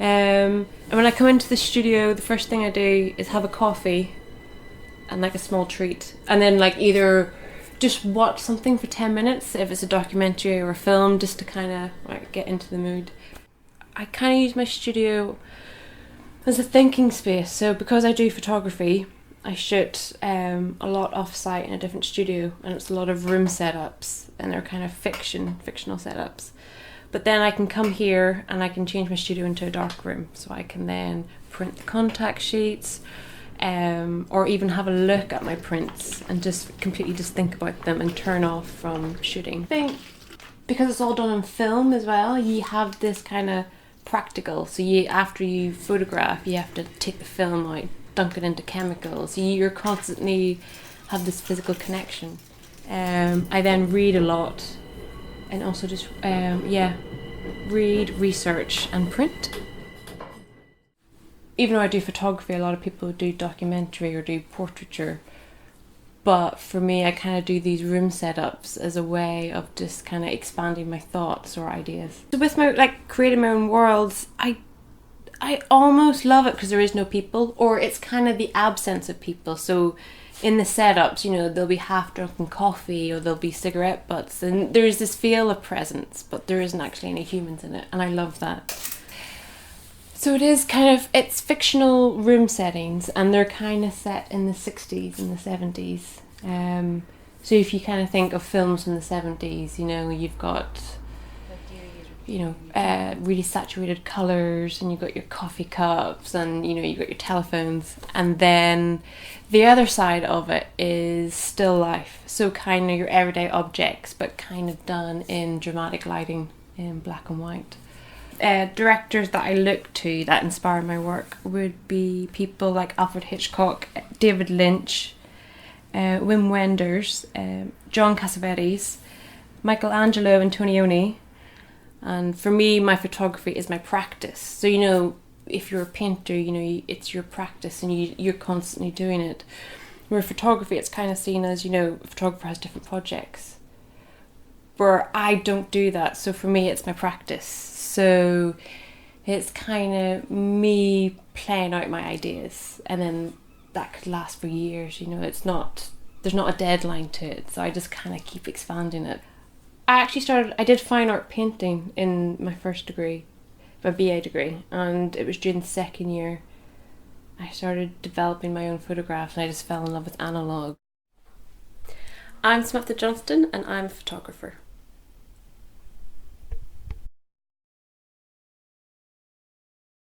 And when I come into the studio, the first thing I do is have a coffee and like a small treat, and then like either just watch something for 10 minutes if it's a documentary or a film, just to kind of like get into the mood. I kind of use my studio as a thinking space. So because I do photography, I shoot a lot off-site in a different studio, and it's a lot of room setups, and they're kind of fictional setups. But then I can come here and I can change my studio into a dark room, so I can then print the contact sheets, or even have a look at my prints and just completely just think about them and turn off from shooting. I think because it's all done on film as well, you have this kind of practical. So after you photograph, you have to take the film out, dunk it into chemicals. You're constantly have this physical connection. I then read a lot, and also just read, research, and print. Even though I do photography, a lot of people do documentary or do portraiture. But for me, I kind of do these room setups as a way of just kind of expanding my thoughts or ideas. So with my creating my own worlds, I almost love it because there is no people, or it's kind of the absence of people. So in the setups, there'll be half-drunken coffee or there'll be cigarette butts, and there's this feel of presence, but there isn't actually any humans in it, and I love that. So it's fictional room settings, and they're kind of set in the 60s and the 70s. So if you kind of think of films from the 70s, you've got really saturated colours, and you've got your coffee cups, and you've got your telephones, and then the other side of it is still life, so kind of your everyday objects, but kind of done in dramatic lighting in black and white. Directors that I look to that inspire my work would be people like Alfred Hitchcock, David Lynch, Wim Wenders, John Cassavetes, Michelangelo Antonioni. And for me, my photography is my practice. So, if you're a painter, it's your practice, and you're constantly doing it. Where photography, it's kind of seen as, a photographer has different projects. Where I don't do that. So for me, it's my practice. So it's kind of me playing out my ideas, and then that could last for years. There's not a deadline to it. So I just kind of keep expanding it. I did fine art painting in my first degree, my BA degree, and it was during the second year I started developing my own photographs, and I just fell in love with analog. I'm Samantha Johnston, and I'm a photographer.